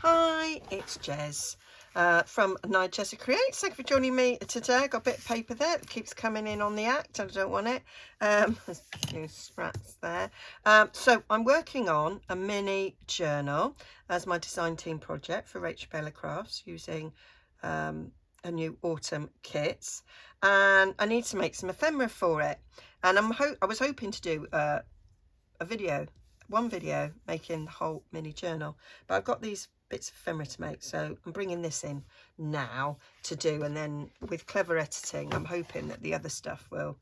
Hi, it's Jez from Nigezza Creates. Thank you for joining me today. I've got a bit of paper there that keeps coming in on the act. I don't want it. There's a few scraps there. So I'm working on a mini journal as my design team project for Rach Crafts using a new autumn kits, and I need to make some ephemera for it. And I was hoping to do one video making the whole mini journal, but I've got these bits of ephemera to make, so I'm bringing this in now to do, and then with clever editing I'm hoping that the other stuff will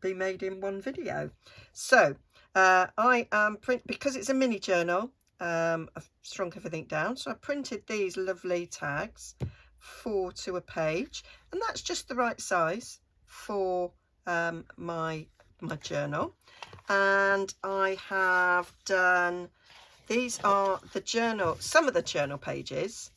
be made in one video. So I am because it's a mini journal, I've shrunk everything down, so I printed these lovely tags, 4 to a page, and that's just the right size for my journal. And I have done, these are the journal, some of the journal pages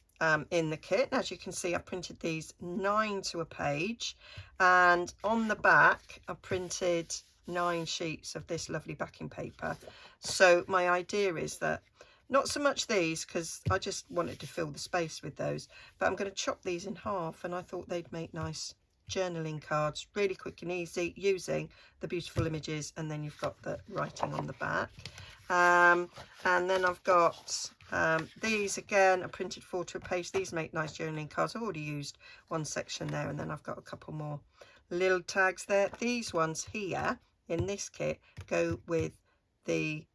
in the kit. As you can see, I printed these 9 to a page, and on the back I printed 9 sheets of this lovely backing paper. So my idea is that not so much these, because I just wanted to fill the space with those, but I'm going to chop these in half, and I thought they'd make nice journaling cards, really quick and easy, using the beautiful images, and then you've got the writing on the back. And then I've got these again, I printed 4 to a page. These make nice journaling cards. I've already used one section there, and then I've got a couple more little tags there. These ones here in this kit go with the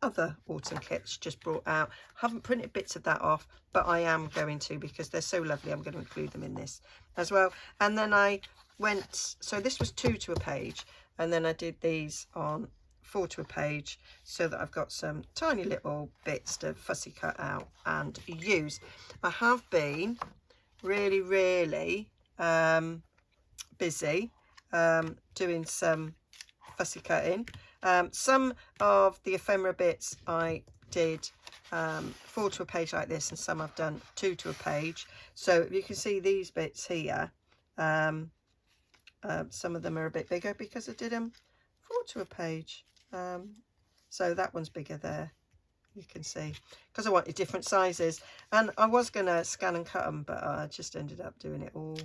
other autumn kits just brought out. Haven't printed bits of that off, but I am going to, because they're so lovely. I'm going to include them in this as well. And then I went, so this was 2 to a page, and then I did these on 4 to a page, so that I've got some tiny little bits to fussy cut out and use. I have been really busy doing some fussy cutting. Some of the ephemera bits I did 4 to a page like this, and some I've done 2 to a page. So you can see these bits here, some of them are a bit bigger because I did them 4 to a page. So that one's bigger there, you can see, because I wanted different sizes, and I was going to scan and cut them, but I just ended up doing it all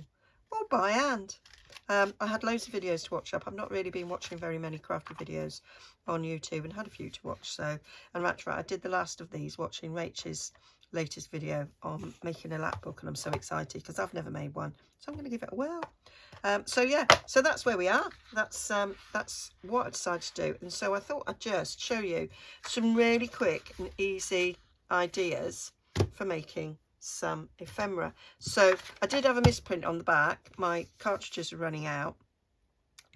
by hand. I had loads of videos to watch up. I've not really been watching very many crafty videos on YouTube, and had a few to watch. So, and that's right, I did the last of these watching Rach's latest video on making a lap book, and I'm so excited because I've never made one, so I'm going to give it a whirl. So yeah, so that's where we are. That's what I decided to do, and so I thought I'd just show you some really quick and easy ideas for making some ephemera. So I did have a misprint on the back. My cartridges are running out,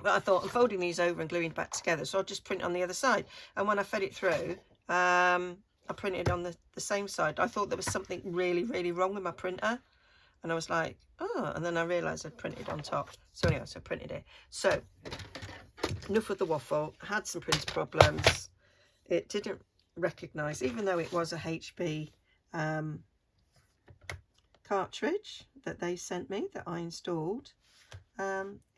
but I thought I'm folding these over and gluing back together, so I'll just print on the other side. And when I fed it through, I printed on the same side. I thought there was something really wrong with my printer, and I was like, oh, and then I realized I'd printed on top. So anyway, so I printed it. So enough of the waffle. I had some printer problems. It didn't recognize, even though it was a HB cartridge that they sent me, that I installed,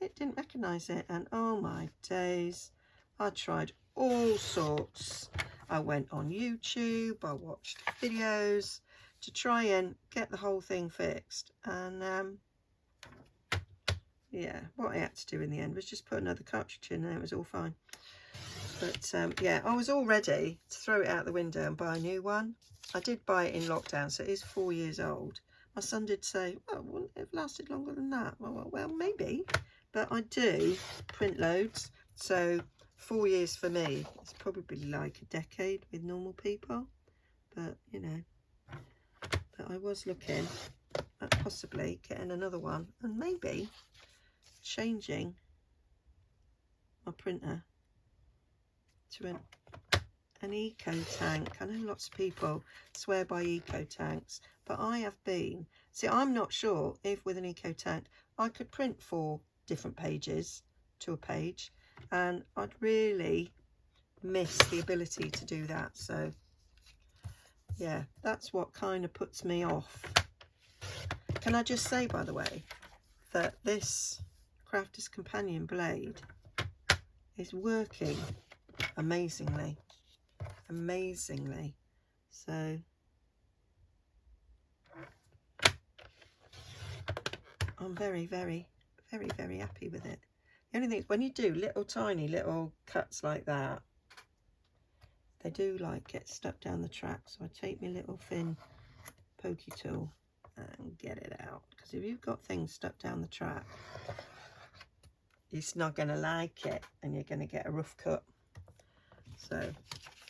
it didn't recognize it. And oh my days, I tried all sorts. I went on YouTube, I watched videos to try and get the whole thing fixed, and yeah, what I had to do in the end was just put another cartridge in, and it was all fine. But yeah, I was all ready to throw it out the window and buy a new one. I did buy it in lockdown, so it is 4 years old. My son did say, well, wouldn't it have lasted longer than that? Well, maybe, but I do print loads, so 4 years for me is probably like a decade with normal people. But you know, but I was looking at possibly getting another one, and maybe changing my printer to an eco tank. I know lots of people swear by eco tanks, but I have been, see, I'm not sure if with an eco tank I could print 4 different pages to a page, and I'd really miss the ability to do that. So yeah, that's what kind of puts me off. Can I just say, by the way, that this Crafter's Companion blade is working amazingly. So I'm very, very, very, very happy with it. The only thing is when you do little tiny little cuts like that, they do like get stuck down the track. So I take my little thin pokey tool and get it out, because if you've got things stuck down the track, it's not going to like it and you're going to get a rough cut. So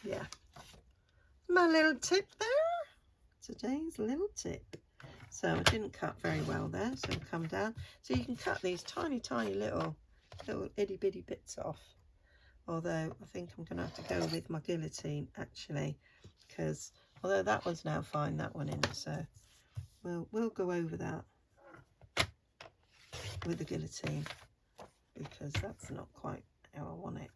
yeah, my little tip there, today's little tip. So I didn't cut very well there, so I'll come down. So you can cut these tiny little itty bitty bits off, although I think I'm going to have to go with my guillotine actually, because although that one's now fine, that one isn't, so we'll go over that with the guillotine, because that's not quite how I want it.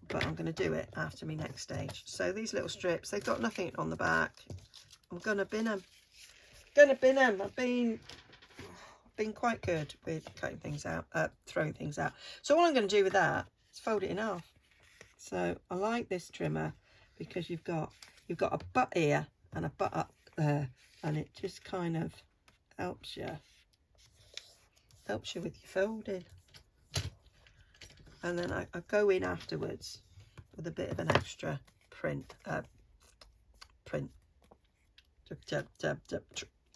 But I'm going to do it after my next stage. So these little strips, they've got nothing on the back. I'm going to bin them. I've been quite good with cutting things out, throwing things out. So all I'm going to do with that is fold it in half. So I like this trimmer because you've got a butt here and a butt up there, and it just kind of helps you with your folding. And then I go in afterwards with a bit of an extra print.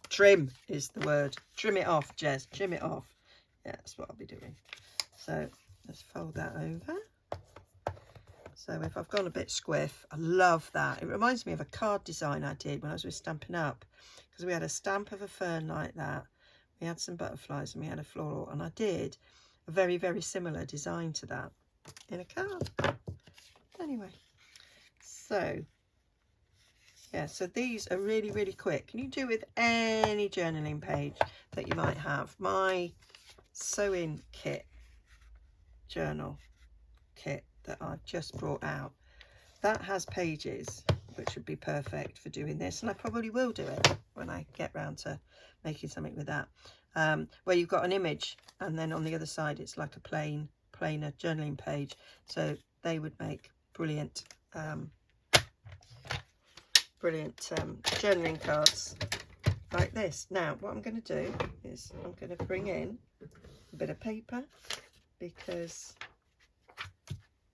Trim is the word. Trim it off, Jez. Trim it off. Yeah, that's what I'll be doing. So let's fold that over. So if I've gone a bit squiff, I love that. It reminds me of a card design I did when I was with Stampin' Up, because we had a stamp of a fern like that. We had some butterflies and we had a floral, and I did a very, very similar design to that in a card. Anyway, so yeah, so these are really, really quick. Can you do with any journaling page that you might have? My sewing kit journal kit that I've just brought out, that has pages which would be perfect for doing this, and I probably will do it when I get round to making something with that, where you've got an image and then on the other side it's like a plainer journaling page. So they would make brilliant journaling cards like this. Now what I'm going to do is I'm going to bring in a bit of paper, because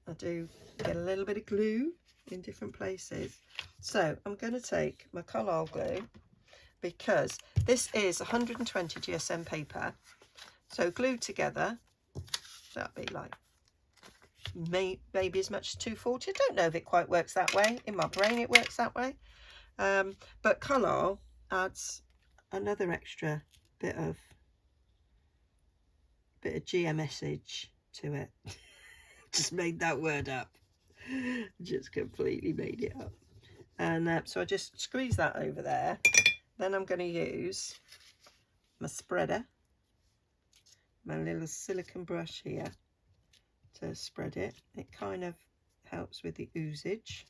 I do get a little bit of glue in different places. So I'm going to take my Collall glue, because this is 120 GSM paper, so glued together that'll be like maybe as much as 240. I don't know if it quite works that way. In my brain it works that way, but Collall adds another extra bit of GMSage to it. Just made that word up. Just completely made it up. And so I just squeeze that over there. Then I'm going to use my spreader, my little silicone brush here, to spread it. It kind of helps with the oozage.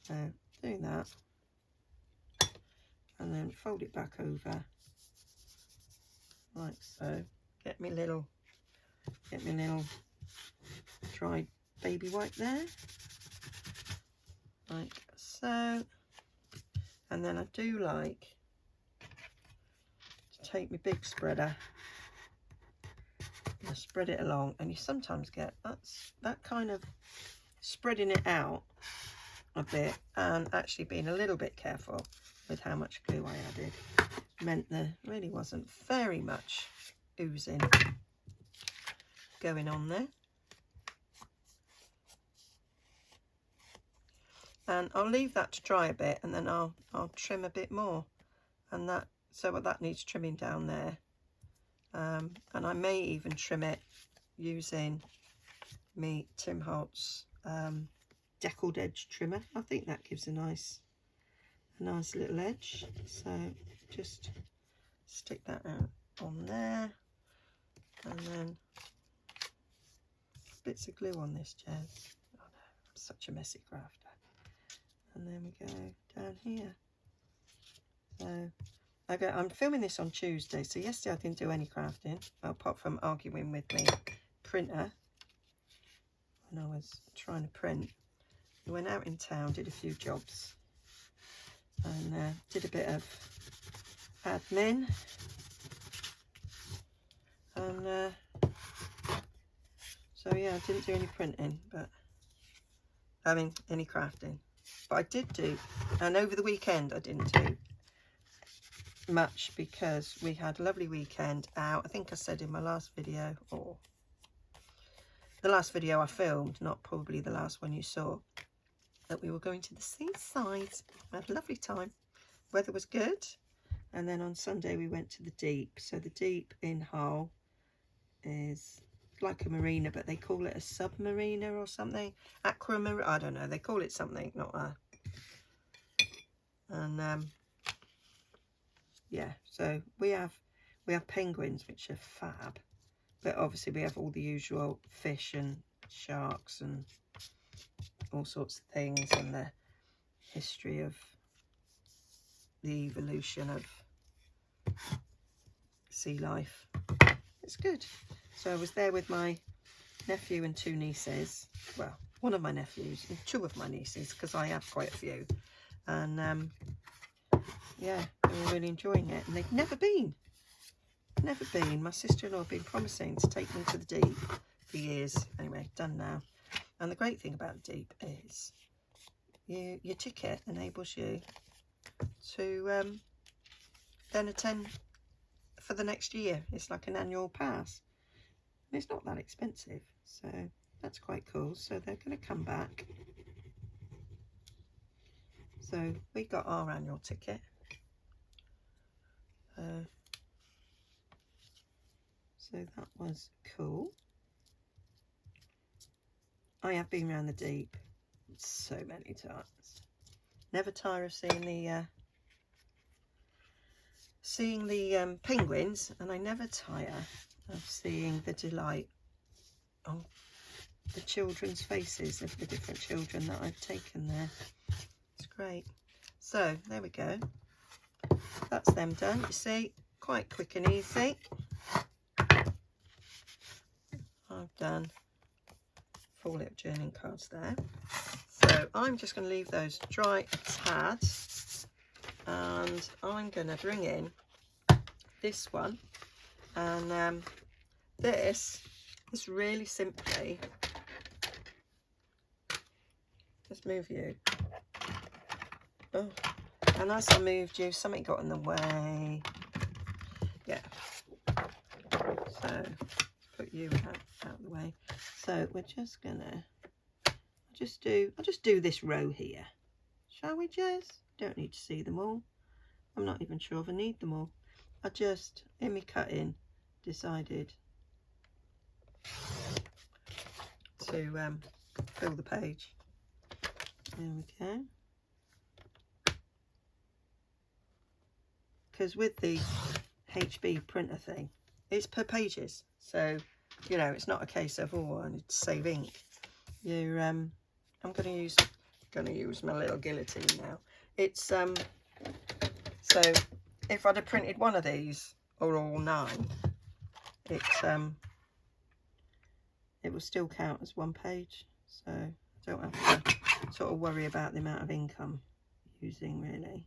So doing that, and then fold it back over like so. Get me little dried baby wipe there, like so. And then I do like to take my big spreader and I spread it along, and you sometimes get that kind of spreading it out a bit and actually being a little bit careful with how much glue I added meant there really wasn't very much oozing going on there. And I'll leave that to dry a bit, and then I'll trim a bit more, and that, so that needs trimming down there, and I may even trim it using me Tim Holtz deckled edge trimmer. I think that gives a nice little edge. So just stick that out on there, and then bits of glue on this, Jez. Oh no, I'm such a messy crafter. And then we go down here. So I'm filming this on Tuesday, so yesterday I didn't do any crafting apart from arguing with my printer when I was trying to print. I went out in town, did a few jobs, and did a bit of admin. And so yeah, I didn't do any printing, but I mean any crafting. But I did do, and over the weekend I didn't do much because we had a lovely weekend out. I think I said in my last video, or the last video I filmed, not probably the last one you saw, that we were going to the seaside. We had a lovely time. Weather was good. And then on Sunday we went to the Deep. So the Deep in Hull is like a marina, but they call it a submarina or something. Aquamarina, I don't know. They call it something, not a. And yeah, so we have penguins, which are fab. But obviously we have all the usual fish and sharks and all sorts of things, and the history of the evolution of sea life. It's good. So I was there with my nephew and 2 nieces. Well, one of my nephews and 2 of my nieces, because I have quite a few. And yeah, they were really enjoying it. And they've never been. Never been. My sister-in-law had been promising to take me to the Deep for years. Anyway, done now. And the great thing about the Deep is your ticket enables you to then attend for the next year. It's like an annual pass. And it's not that expensive. So that's quite cool. So they're going to come back. So we got our annual ticket. So that was cool. I have been around the Deep so many times. Never tire of seeing the penguins, and I never tire of seeing the delight on the children's faces of the different children that I've taken there. It's great. So there we go. That's them done. You see, quite quick and easy. I've done 4 little journaling cards there. So I'm just going to leave those dry a tad, and I'm going to bring in this one. And this is really simply, let's move you. Oh, and as I moved you, something got in the way. Yeah. So let's put you out of the way. So we're just gonna, I'll just do this row here. Shall we, Jez? Don't need to see them all. I'm not even sure if I need them all. I just, in me cutting, decided to fill the page. There we go. Because with the HB printer thing, it's per pages. So, you know, it's not a case of, oh, I need to save ink. You're, I'm going to use my little guillotine now. It's, so if I'd have printed one of these, or all 9, it will still count as 1 page. So I don't have to sort of worry about the amount of ink I'm using, really.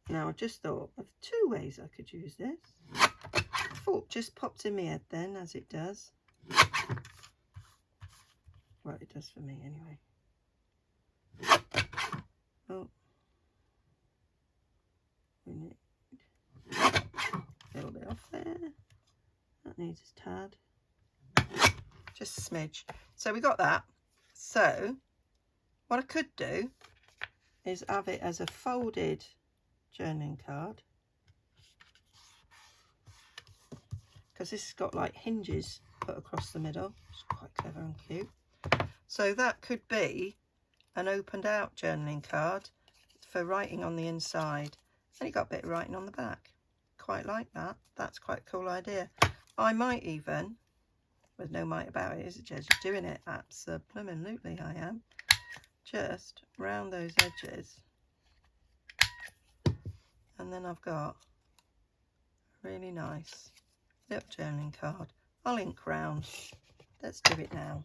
Now, I just thought of 2 ways I could use this. Thought just popped in my head then, as it does. Well, it does for me anyway. Oh, we need a little bit off there. That needs a tad. Just a smidge. So we got that. So what I could do is have it as a folded journaling card, because this has got like hinges put across the middle. It's quite clever and cute. So that could be an opened out journaling card for writing on the inside, and you got a bit of writing on the back. Quite like that. That's quite a cool idea. I might even, there's no might about it, is it, Jez? You're doing it. Absolutely I am. Just round those edges, and then I've got a really nice little journaling card. I'll ink round. Let's do it now.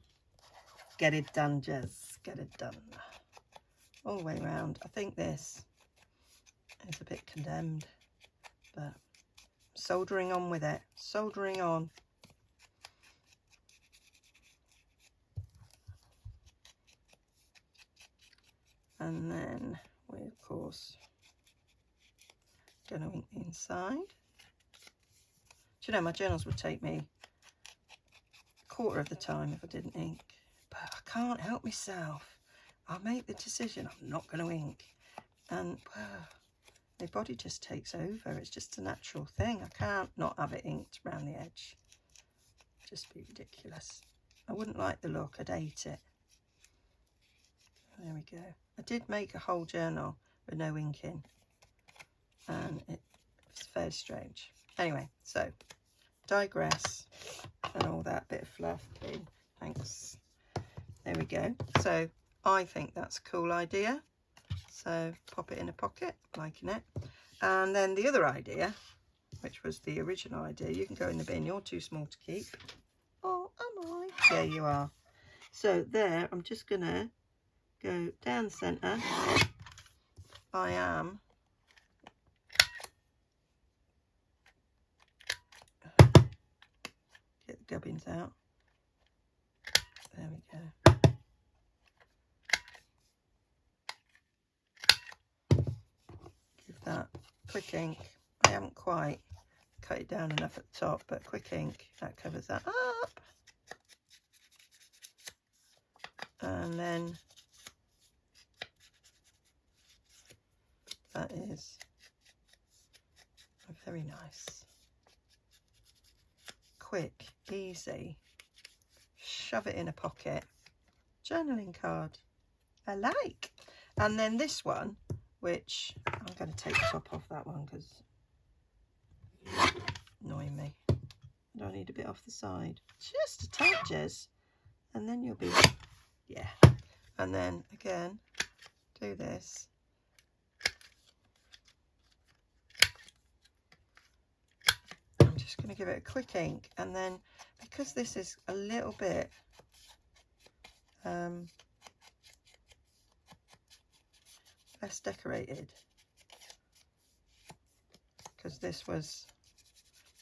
Get it done, Jez. Get it done. All the way around. I think this is a bit condemned, but soldering on with it. Soldering on. And then we, of course, going to ink the inside. Do you know, my journals would take me a quarter of the time if I didn't ink. But I can't help myself. I'll make the decision I'm not going to ink. And my body just takes over. It's just a natural thing. I can't not have it inked around the edge. It'd just be ridiculous. I wouldn't like the look. I'd hate it. There we go. I did make a whole journal with no inking. And it's very strange. Anyway, so digress and all that bit of fluff. Thanks. There we go. So I think that's a cool idea. So pop it in a pocket, liking it. And then the other idea, which was the original idea, you can go in the bin. You're too small to keep. Oh, am I? There you are. So there, I'm just going to go down the centre. I am get the gubbins out. There we go. Give that quick ink. I haven't quite cut it down enough at the top, but quick ink, that covers that up. And then that is very nice. Quick, easy. Shove it in a pocket. Journaling card. I like. And then this one, which I'm going to take the top off that one because annoying me. I don't need a bit off the side. Just a tad, Jez. And then you'll be, yeah. And then again, do this. I'm just going to give it a quick ink. And then because this is a little bit less decorated, because this was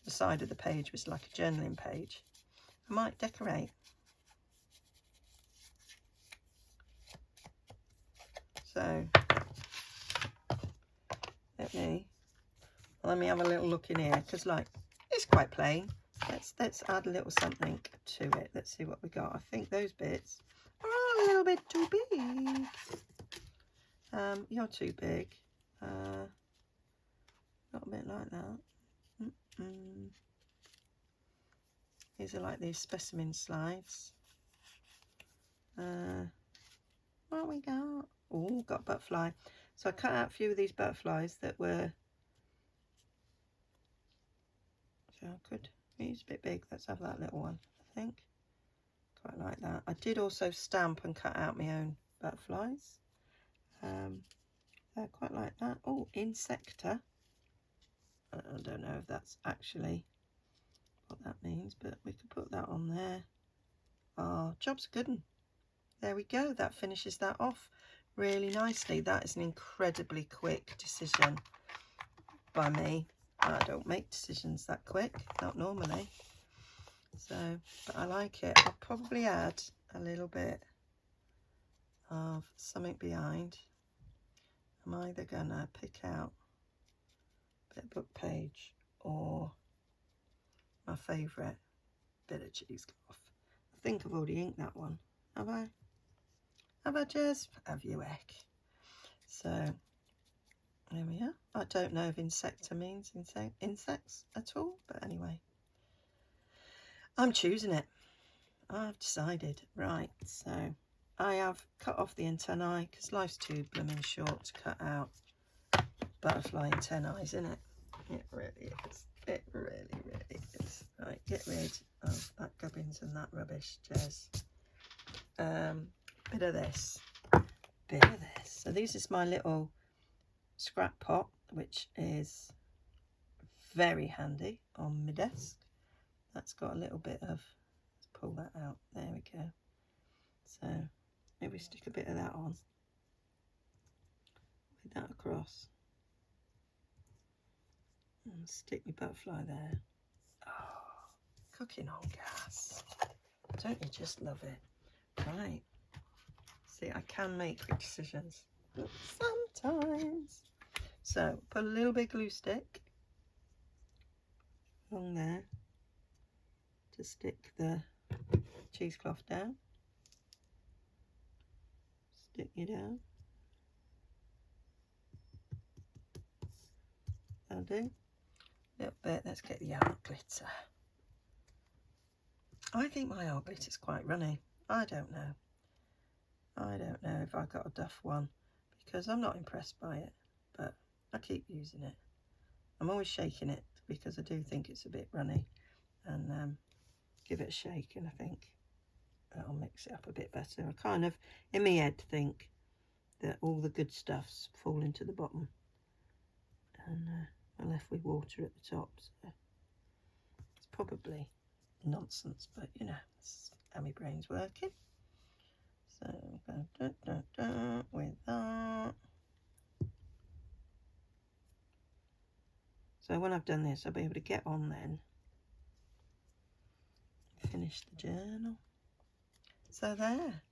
the side of the page was like a journaling page, I might decorate. So let me have a little look in here, because like it's quite plain. Let's add a little something to it. Let's see what we got. I think those bits are a little bit too big. You're too big. Not a bit like that. These are like these specimen slides. What we got? Oh, got butterfly. So I cut out a few of these butterflies that were. So I could use a bit big. Let's have that little one. I think quite like that. I did also stamp and cut out my own butterflies. I quite like that. Oh, insecta. I don't know if that's actually what that means, but we could put that on there. Oh, job's a good one. There we go. That finishes that off really nicely. That is an incredibly quick decision by me. I don't make decisions that quick, not normally. So, but I like it. I'll probably add a little bit of something behind. I'm either gonna pick out a bit of book page or my favourite bit of cheesecloth. I think I've already inked that one. Have I? Have I, Jez? Have you, heck? So there we are. I don't know if insecta means insects at all, but anyway, I'm choosing it. I've decided. Right, so I have cut off the antennae because life's too blooming short to cut out butterfly antennae, isn't it? It really is. It really, really is. Right, get rid of that gubbins and that rubbish, Jez. Bit of this. Bit of this. So this is my little scrap pot, which is very handy on my desk. That's got a little bit of, let's pull that out. There we go. So maybe stick a bit of that on, with that across, and stick my butterfly there. Oh, cooking on gas. Don't you just love it? Right. See, I can make quick decisions sometimes. So put a little bit glue stick along there to stick the cheesecloth down. Stick you down. That'll do. A little bit. Let's get the art glitter. I think my art glitter is quite runny. I don't know. I don't know if I got a Duff one, because I'm not impressed by it, but I keep using it. I'm always shaking it because I do think it's a bit runny, and give it a shake, and I think that'll mix it up a bit better. I kind of, in my head, think that all the good stuff's falling to the bottom, and I'm left with water at the top. So it's probably nonsense, but you know, that's how my brain's working. So go with that. So when I've done this, I'll be able to get on then, finish the journal. So there,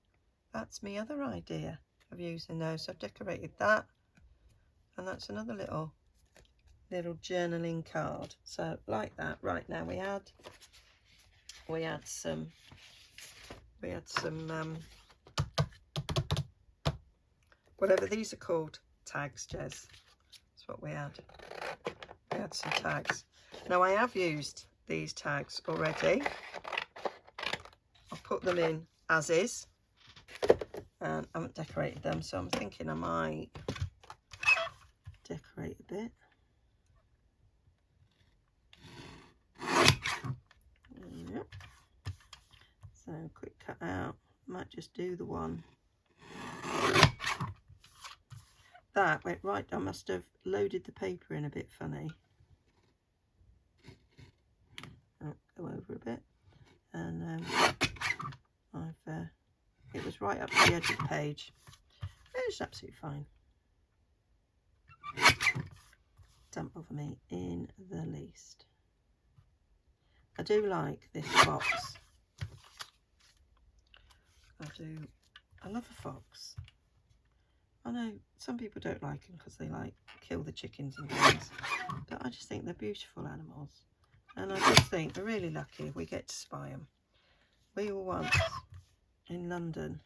that's my other idea of using those. So I've decorated that, and that's another little journaling card. So like that. Right, now we had some whatever these are called, tags, Jez. That's what we had. We had some tags. Now I have used these tags already. I've put them in as is, and I haven't decorated them, so I'm thinking I might decorate a bit. Yep. So quick cut out. Might just do the one. That went right. I must have loaded the paper in a bit funny. I'll go over a bit, and it was right up to the edge of the page. It's absolutely fine. Don't bother me in the least. I do like this fox. I love a fox. I know some people don't like them because they like kill the chickens and things, but I just think they're beautiful animals, and I just think we're really lucky we get to spy them. We were once in London,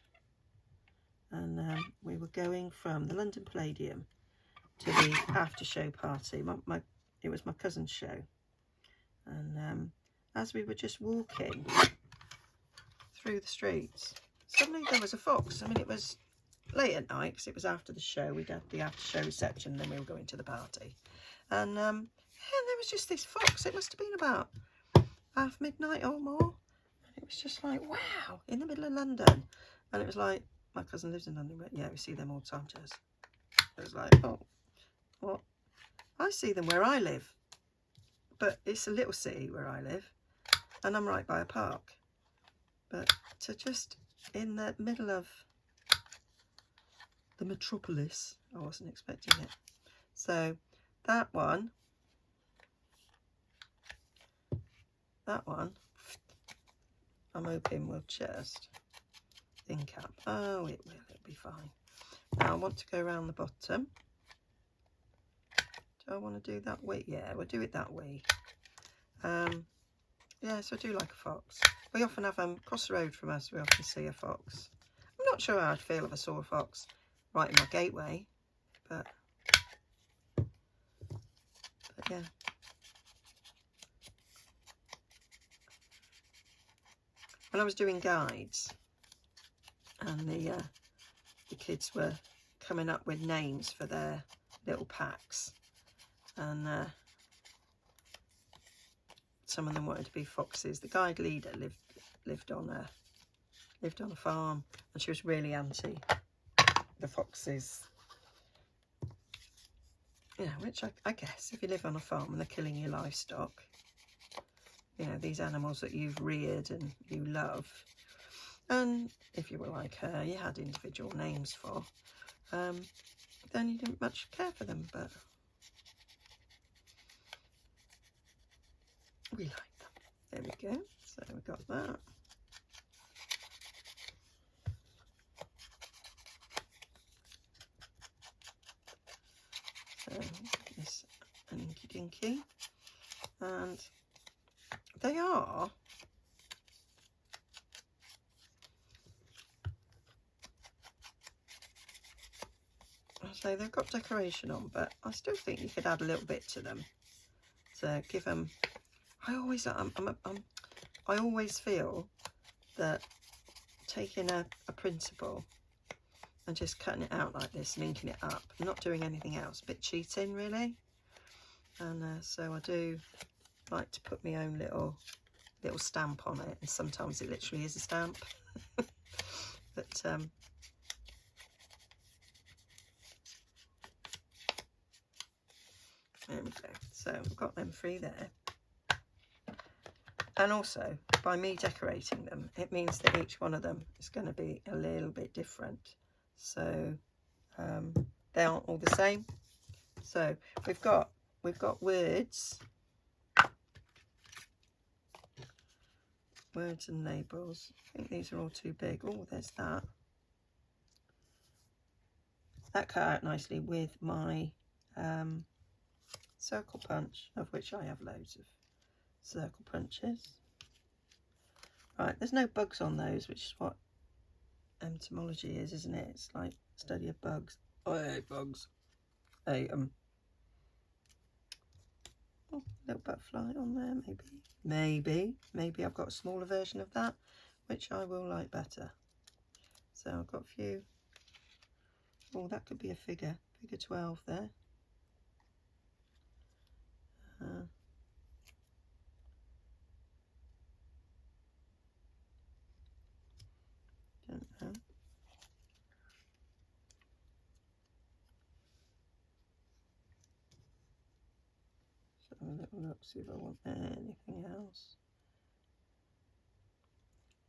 and we were going from the London Palladium to the after show party. It was my cousin's show, and as we were just walking through the streets, suddenly there was a fox. I mean, it was late at night because it was after the show. We'd had the after show reception, and then we were going to the party, and there was just this fox. It must have been about midnight or more, and it was just like, wow, in the middle of London. And it was like, my cousin lives in London, but yeah, we see them all the time, Jez. It was like, oh, well, I see them where I live, but it's a little city where I live, and I'm right by a park. But to just in the middle of the metropolis, I wasn't expecting it. So that one, I'm hoping will just ink up. Oh, it will, it'll be fine. Now I want to go around the bottom. Do I want to do that way? Yeah, we'll do it that way. Yeah, so I do like a fox. We often have across the road from us, we often see a fox. I'm not sure how I'd feel if I saw a fox right in my gateway, but yeah. When I was doing guides, and the kids were coming up with names for their little packs, and some of them wanted to be foxes. The guide leader lived on a farm, and she was really anti the foxes. You know, which I guess if you live on a farm and they're killing your livestock, you know, these animals that you've reared and you love, and if you were like her, you had individual names for, then you didn't much care for them, but we like them. There we go. So we got that. So this Inky Dinky, and they are so they've got decoration on, but I still think you could add a little bit to them to give them. I always feel that taking a printable and just cutting it out like this and inking it up, not doing anything else, a bit cheating really. And so I do like to put my own little stamp on it, and sometimes it literally is a stamp. But there we go. So we've got them three there. And also, by me decorating them, it means that each one of them is going to be a little bit different. So they aren't all the same. So we've got words and labels. I think these are all too big. Oh, there's that. That cut out nicely with my circle punch, of which I have loads of circle punches. Right, there's no bugs on those, which is what entomology is, isn't it? It's like study of bugs. Oh, I hate bugs. I hate them. Oh, little butterfly on there, maybe I've got a smaller version of that, which I will like better. So I've got a few. Oh, that could be a figure 12 there. Don't know. So have a little look, see if I want anything else.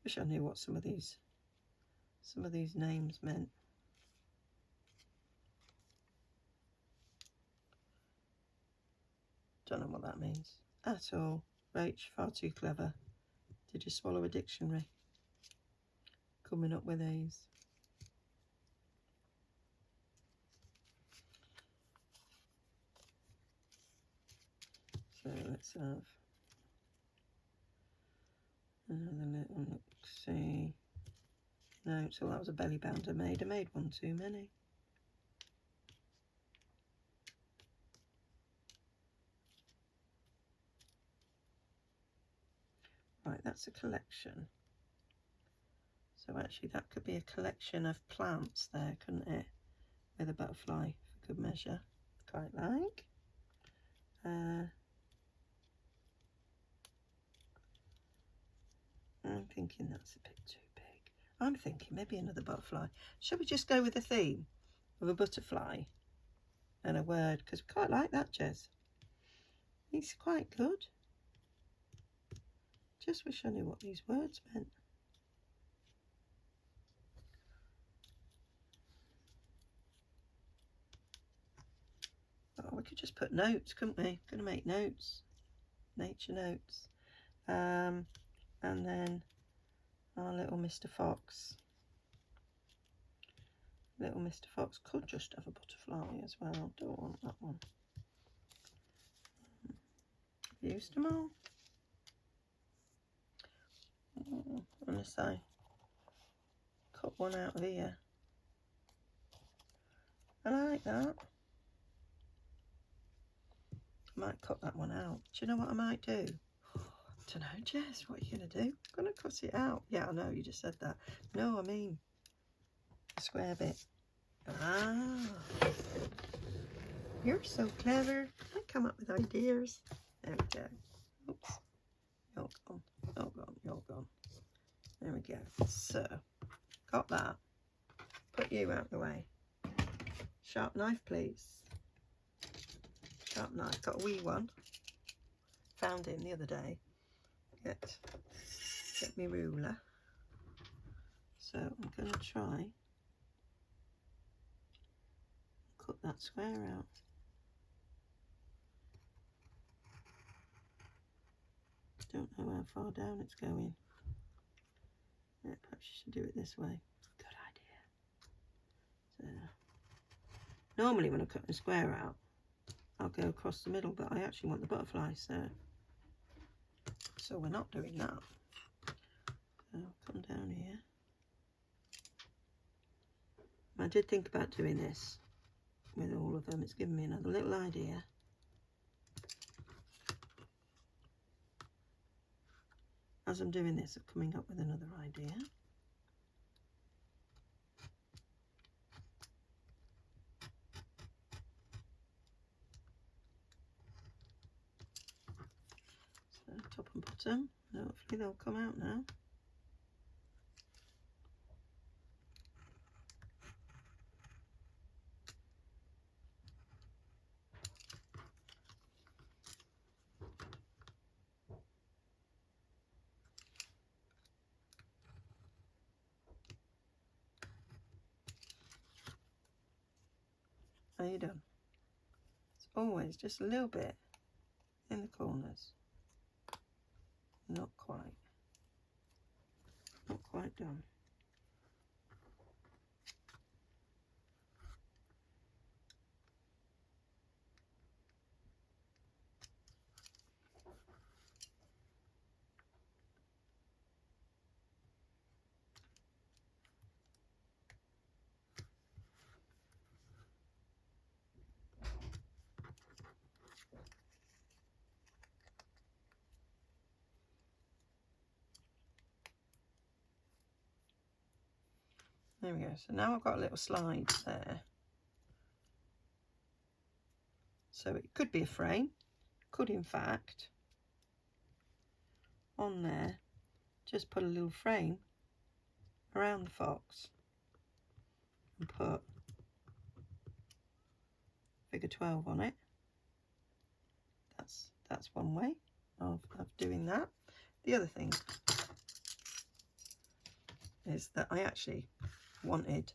Wish I knew what some of these names meant. Don't know what that means at all. Rach, far too clever. Did you swallow a dictionary? Coming up with these. So let's have another little look, see. No, so that was a belly band I made. I made one too many. Right, that's a collection. So actually that could be a collection of plants there, couldn't it? With a butterfly for good measure. Quite like. I'm thinking that's a bit too big. I'm thinking maybe another butterfly. Shall we just go with a theme of a butterfly and a word? Because we quite like that, Jez. It's quite good. Just wish I knew what these words meant. Oh, we could just put notes, couldn't we? Gonna make notes, nature notes, and then our little Mr. Fox. Little Mr. Fox could just have a butterfly as well. Don't want that one. Used them all. Unless I cut one out of here. I like that. I might cut that one out. Do you know what I might do? I don't know, Jess, what are you going to do? I'm going to cut it out. Yeah, I know, you just said that. No, I mean a square bit. Ah, you're so clever. I come up with ideas. There we go. Oops. You're gone. You're gone. You're gone. There we go. So, got that. Put you out the way. Sharp knife, please. Sharp knife. Got a wee one. Found him the other day. Get me ruler. So I'm going to try cut that square out. Don't know how far down it's going. Yeah, perhaps you should do it this way. Good idea. So normally when I cut a square out, I'll go across the middle, but I actually want the butterfly, so we're not doing that. So I'll come down here. I did think about doing this with all of them. It's given me another little idea. As I'm doing this, I'm coming up with another idea. So top and bottom, hopefully they'll come out now. Are you done? It's always just a little bit in the corners. Not quite done. There we go. So now I've got a little slide there. So it could be a frame, could in fact, on there, just put a little frame around the fox and put figure 12 on it. That's one way of doing that. The other thing is that I actually wanted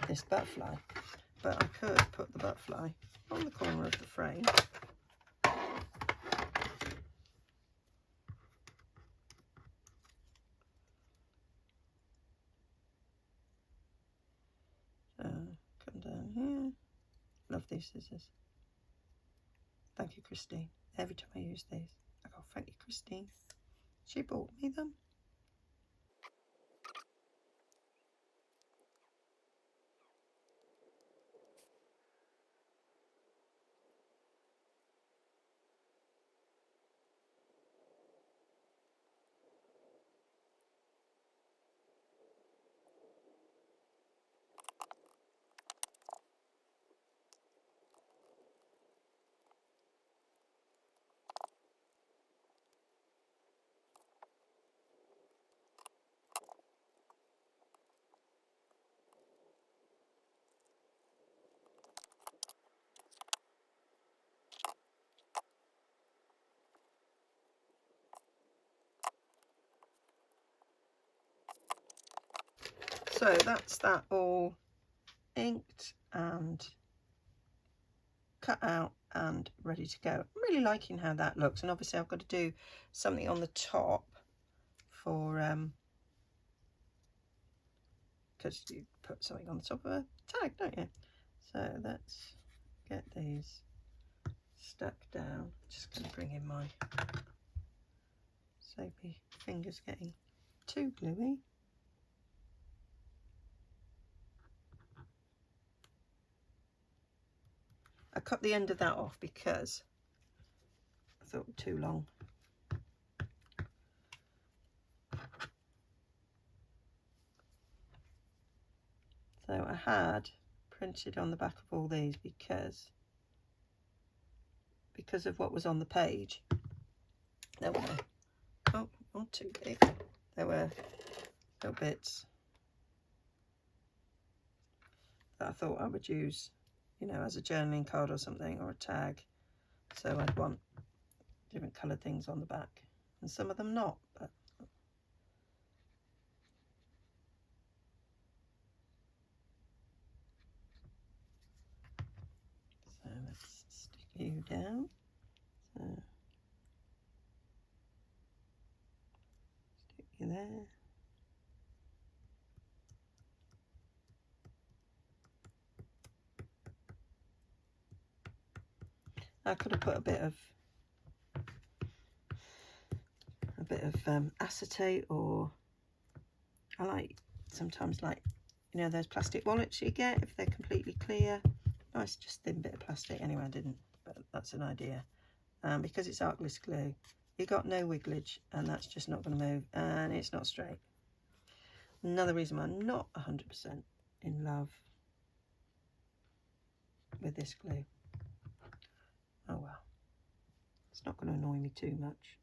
this butterfly, but I could put the butterfly on the corner of the frame. So come down here. Love these scissors. Thank you, Christine. Every time I use these, I go, thank you, Christine. She bought me them. So that's that all inked and cut out and ready to go. I'm really liking how that looks, and obviously I've got to do something on the top for because you put something on the top of a tag, don't you? So let's get these stuck down. Just going to bring in my soapy fingers getting too gluey. I cut the end of that off because I thought it was too long. So I had printed on the back of all these because of what was on the page. There were, oh, not too big. There were little bits that I thought I would use, you know, as a journaling card or something, or a tag. So I'd want different coloured things on the back, and some of them not, but you down. So stick you there. I could have put a bit of acetate, or I like sometimes, like, you know, those plastic wallets you get if they're completely clear. Nice, just thin bit of plastic. Anyway, I didn't, but that's an idea. Because it's artless glue, you got no wigglage, and that's just not going to move, and it's not straight. Another reason why I'm not 100% in love with this glue. Oh well, it's not going to annoy me too much.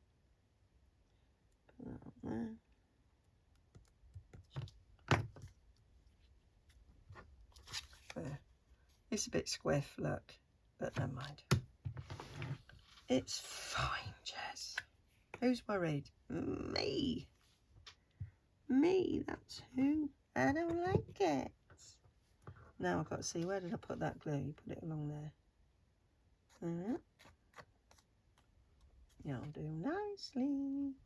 Put that on there. There. It's a bit squiff, look, but never mind. It's fine, Jess. Who's worried? Me. Me, that's who. I don't like it. Now I've got to see, where did I put that glue? You put it along there. You'll do nicely.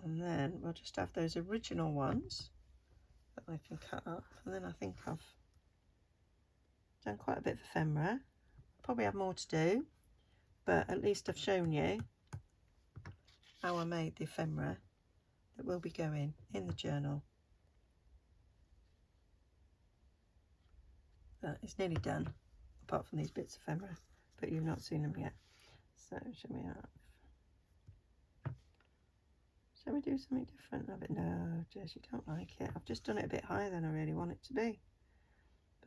And then we'll just have those original ones that I can cut up. And then I think I've done quite a bit of ephemera. Probably have more to do, but at least I've shown you how I made the ephemera that will be going in the journal. It's nearly done, apart from these bits of ephemera, but you've not seen them yet. So shall we do something different of it? No, Jess, you don't like it. I've just done it a bit higher than I really want it to be.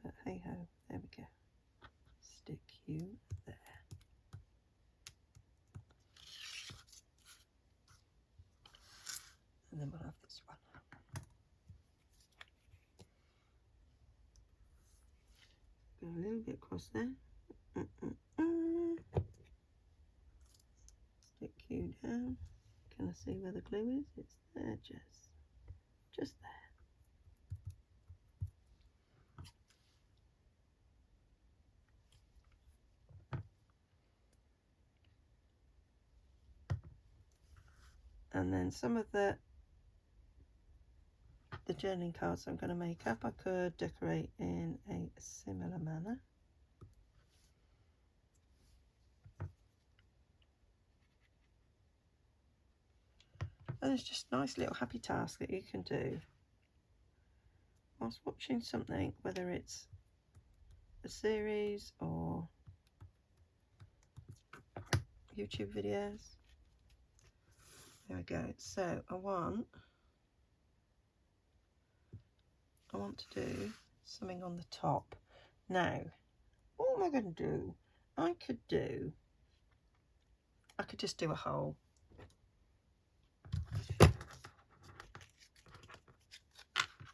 But hey ho, there we go. Stick you there. And then we'll have this one. Go a little bit across there. Stick you down. Can I see where the glue is? It's there, Jess. Just there. And then some of the journaling cards I'm going to make up, I could decorate in a similar manner. And it's just a nice little happy task that you can do whilst watching something, whether it's a series or YouTube videos. There we go. So I want to do something on the top. Now, what am I going to do? I could just do a hole.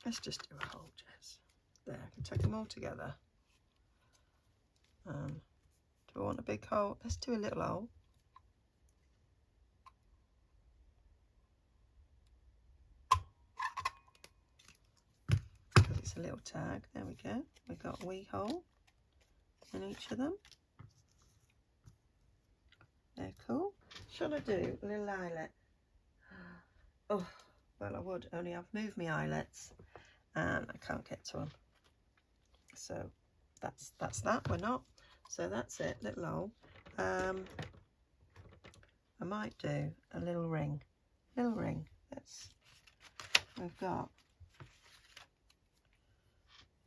Let's just do a hole, Jess. There, I can take them all together. Do I want a big hole? Let's do a little hole. Because it's a little tag. There we go. We've got a wee hole in each of them. They're cool. Shall I do a little eyelet? Oh, well, I would, only I've moved my eyelets and I can't get to them. So that's that. We're not. So that's it. Little hole. I might do a little ring. We've got.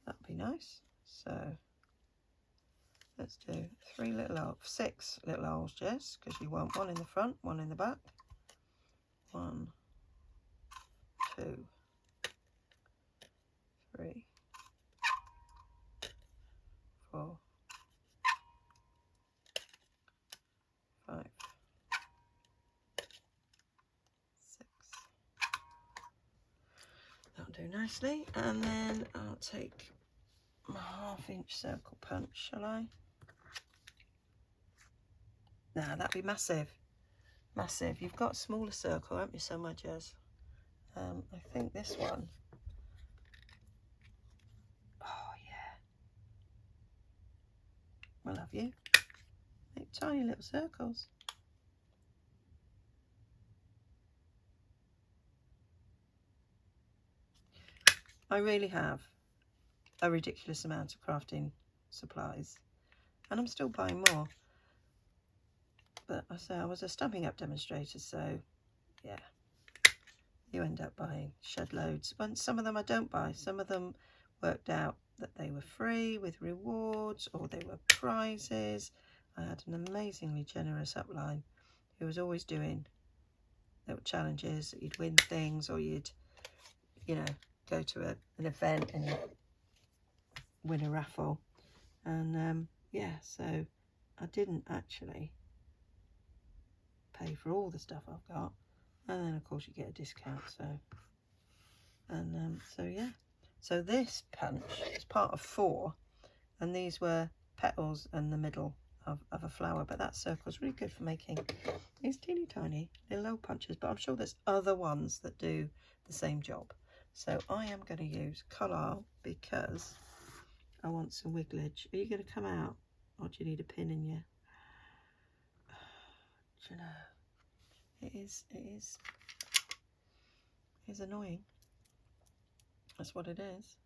That'd be nice. So let's do 6 little holes, Jess, because you want one in the front, one in the back. 1, 2, 3, 4, 5, 6. That'll do nicely. And then I'll take my 1/2-inch circle punch, shall I? Nah, that'd be massive. Massive. You've got a smaller circle, haven't you, somewhere, Jez? I think this one. Oh, yeah. I love you. Make tiny little circles. I really have a ridiculous amount of crafting supplies, and I'm still buying more. But I say I was a Stampin' Up demonstrator, so yeah, you end up buying shed loads. And some of them I don't buy. Some of them worked out that they were free with rewards, or they were prizes. I had an amazingly generous upline who was always doing little challenges. You'd win things, or you'd, you know, go to an event and win a raffle. And yeah, so I didn't actually pay for all the stuff I've got, and then of course you get a discount. So so yeah, so this punch is part of 4, and these were petals and the middle of a flower, but that circle's really good for making these teeny tiny little old punches, but I'm sure there's other ones that do the same job. So I am going to use Collage because I want some wigglage. Are you going to come out, or do you need a pin in you? Do you know, it is annoying. That's what it is.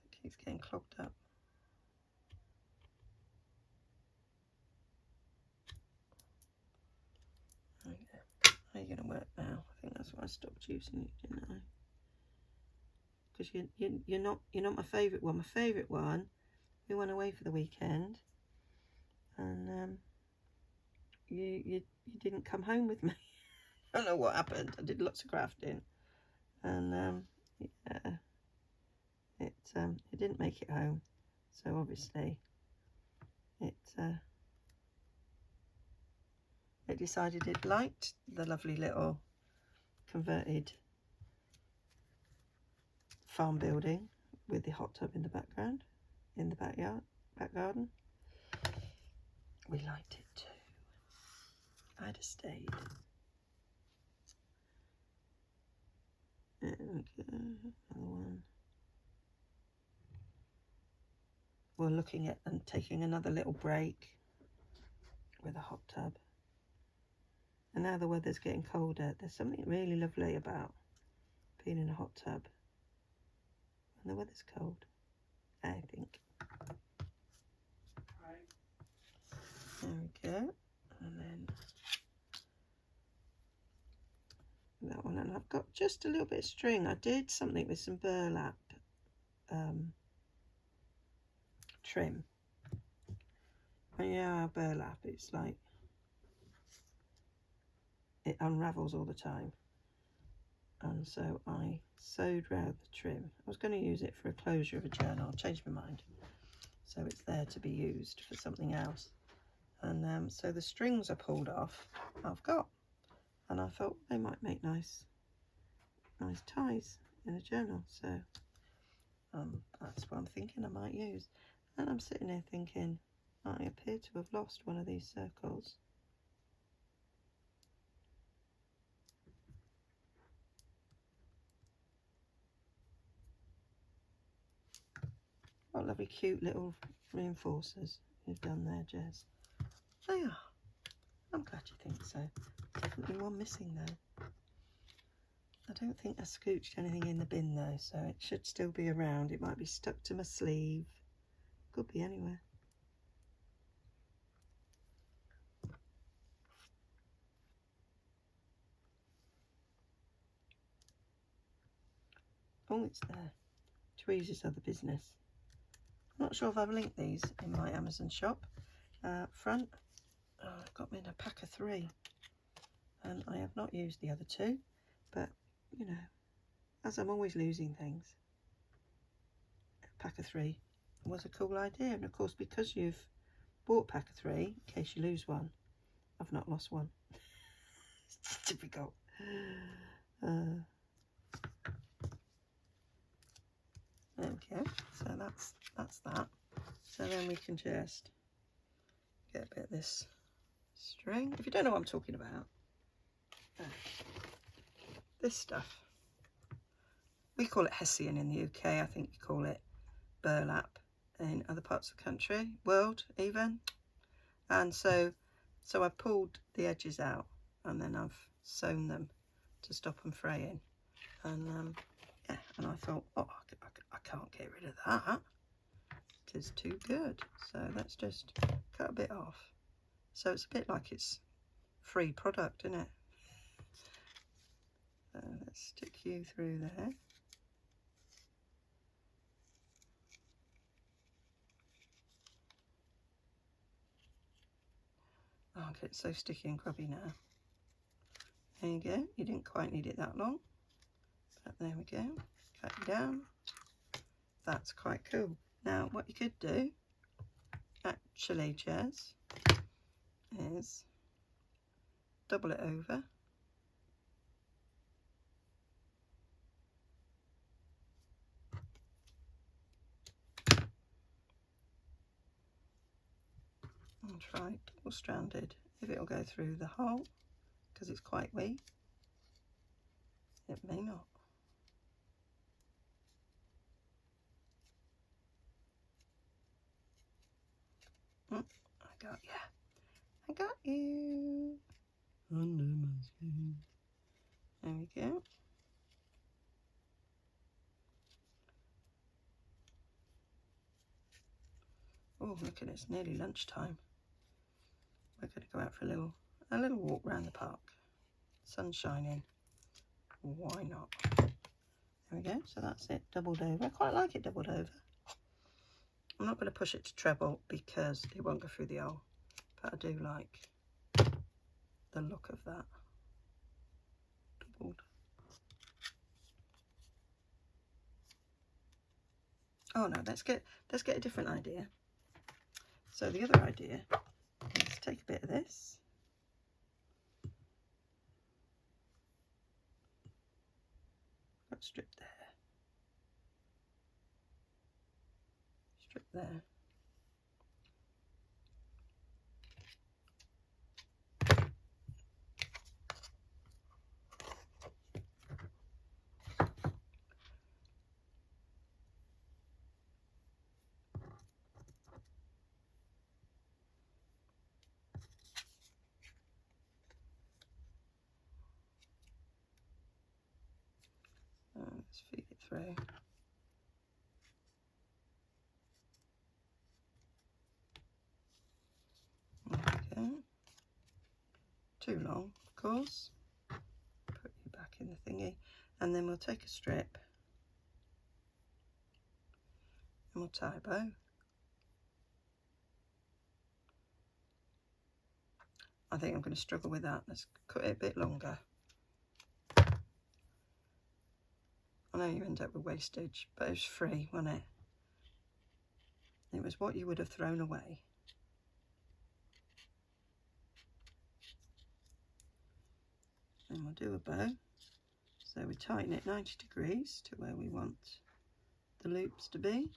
It keeps getting clogged up. There we go. How are you going to work now? I think that's why I stopped using it, didn't I? Because you're not my favourite one. My favourite one, we went away for the weekend, and you didn't come home with me. I don't know what happened. I did lots of crafting, and yeah, it didn't make it home. So obviously it decided it liked the lovely little converted farm building with the hot tub in the background, in the back garden. We liked it too. I'd have stayed. There we go, another one. We're looking at and taking another little break with a hot tub. And now the weather's getting colder. There's something really lovely about being in a hot tub when the weather's cold, I think. There we go. And then that one. And I've got just a little bit of string. I did something with some burlap trim. And yeah, burlap, it's like it unravels all the time, and so I sewed round the trim. I was going to use it for a closure of a journal. I changed my mind, so it's there to be used for something else. And so the strings I pulled off I've got, and I thought they might make nice ties in a journal, so that's what I'm thinking I might use. And I'm sitting there thinking, I appear to have lost one of these circles. What lovely cute little reinforcers you've done there, Jez. They are. I'm glad you think so. Definitely one missing though. I don't think I scooched anything in the bin though, so it should still be around. It might be stuck to my sleeve. Could be anywhere. Oh, it's there. Teresa's other business. I'm not sure if I've linked these in my Amazon shop. Front, I've got them in a pack of 3, and I have not used the other 2, but you know, as I'm always losing things, a pack of 3 was a cool idea. And of course, because you've bought a pack of 3 in case you lose one, I've not lost one. It's difficult. There we go. So that's that. So then we can just get a bit of this string. If you don't know what I'm talking about, this stuff, we call it Hessian in the UK. I think you call it burlap in other parts of the country, world even. And so I pulled the edges out and then I've sewn them to stop them fraying. And yeah, and I thought, oh, I can't get rid of that. It is too good. So let's just cut a bit off. So it's a bit like it's free product, isn't it? So let's stick you through there. Oh, it's so sticky and grubby now. There you go. You didn't quite need it that long, but there we go. Cut it down. That's quite cool. Now, what you could do, actually, Jez, is double it over. And try double-stranded. If it'll go through the hole, because it's quite weak. It may not. I got you. I got you. Under my skin. There we go. Oh, look at it, it's nearly lunchtime. We're going to go out for a little walk around the park. Sun's shining. Why not? There we go. So that's it, doubled over. I quite like it doubled over. I'm not going to push it to treble because it won't go through the hole. But I do like the look of that. Doubled. Oh no, let's get a different idea. So the other idea is take a bit of this. Got strip there. Strip there. Let's feed it through. Okay. Too long, of course. Put you back in the thingy. And then we'll take a strip and we'll tie a bow. I think I'm going to struggle with that. Let's cut it a bit longer. I know you end up with wastage, but it was free, wasn't it? It was what you would have thrown away. And we'll do a bow. So we tighten it 90 degrees to where we want the loops to be.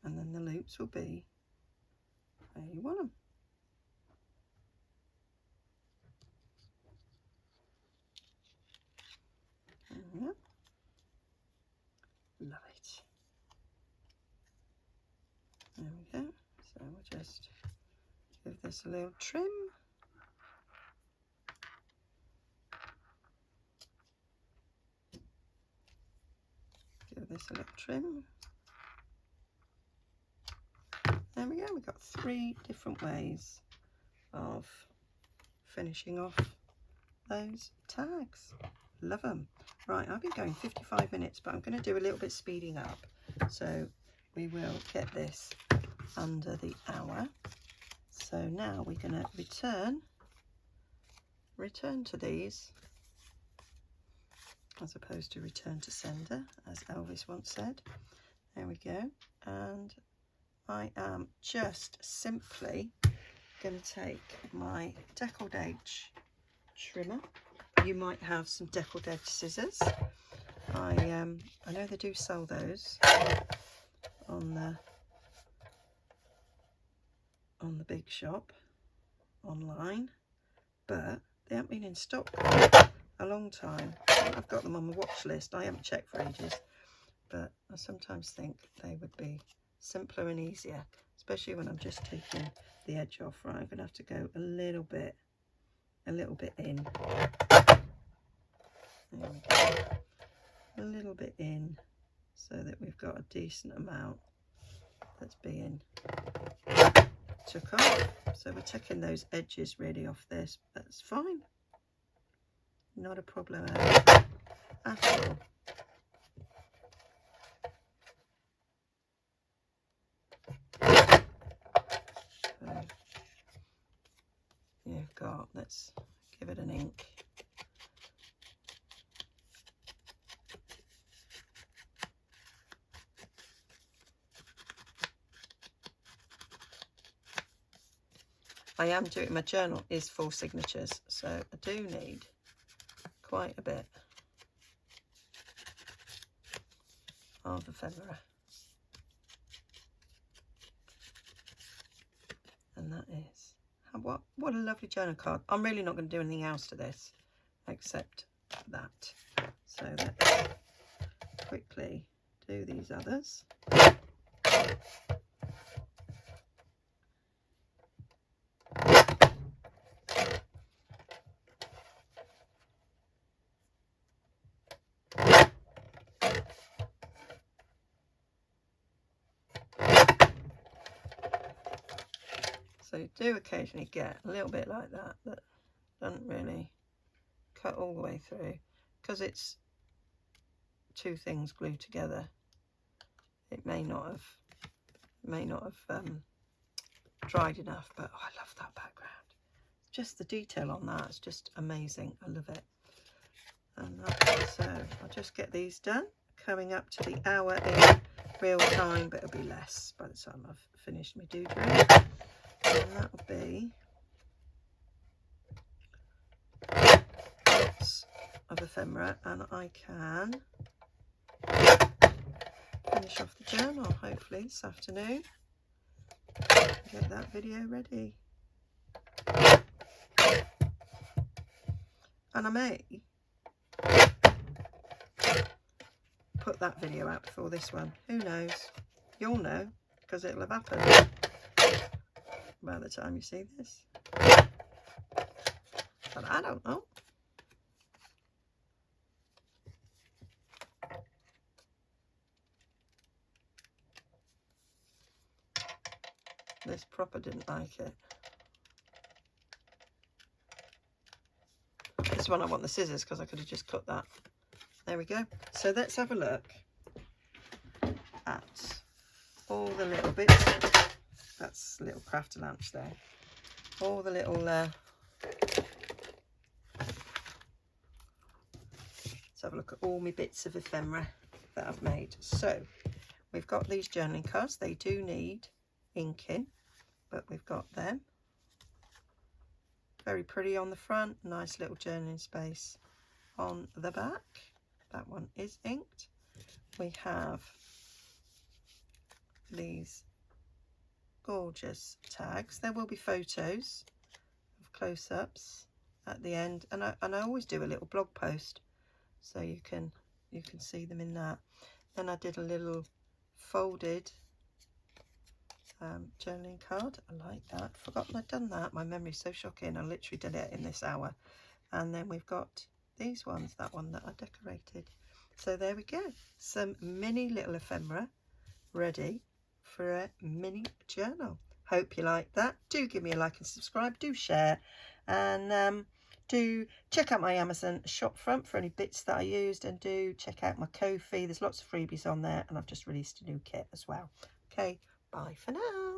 And then the loops will be where you want them. There we go. Love it. There we go. So we'll just give this a little trim. Give this a little trim. There we go. We've got 3 different ways of finishing off those tags. Love them. Right, I've been going 55 minutes, but I'm going to do a little bit speeding up. So we will get this under the hour. So now we're going to return to these, as opposed to return to sender, as Elvis once said. There we go. And I am just simply going to take my deckled edge trimmer. You might have some deckled edge scissors. I know they do sell those on the big shop online, but they haven't been in stock for a long time. I've got them on my watch list. I haven't checked for ages, but I sometimes think they would be simpler and easier, especially when I'm just taking the edge off. Right, I'm going to have to go a little bit in. There we go. A little bit in, so that we've got a decent amount that's being took off. So we're taking those edges really off this. That's fine. Not a problem at all. So you've got, let's give it an ink. I am doing, my journal is full signatures, so I do need quite a bit of ephemera. And that is, what a lovely journal card. I'm really not going to do anything else to this except that. So let's quickly do these others. So you do occasionally get a little bit like that, that doesn't really cut all the way through, because it's two things glued together. It may not have dried enough, but oh, I love that background. Just the detail on that is just amazing. I love it. And so I'll just get these done, coming up to the hour in real time, but it'll be less by the time I've finished my doodling. And that will be lots of ephemera, and I can finish off the journal hopefully this afternoon. Get that video ready. And I may put that video out before this one. Who knows? You'll know, because it'll have happened by the time you see this. But I don't know. This proper didn't like it. This one I want the scissors, because I could have just cut that. There we go. So let's have a look at all the little bits. That's a little crafter lunch there. All the little let's have a look at all my bits of ephemera that I've made. So we've got these journaling cards. They do need inking, but we've got them. Very pretty on the front, nice little journaling space on the back. That one is inked. We have these gorgeous tags. There will be photos of close-ups at the end, and I always do a little blog post so you can see them in that. Then I did a little folded journaling card. I like that. Forgotten I'd done that. My memory's so shocking. I literally did it in this hour. And then we've got these ones, that one that I decorated. So there we go. Some mini little ephemera ready for a mini journal. Hope you like that. Do give me a like and subscribe. Do share. And do check out my Amazon shop front for any bits that I used. And do check out my Ko-fi. There's lots of freebies on there. And I've just released a new kit as well. Okay. Bye for now.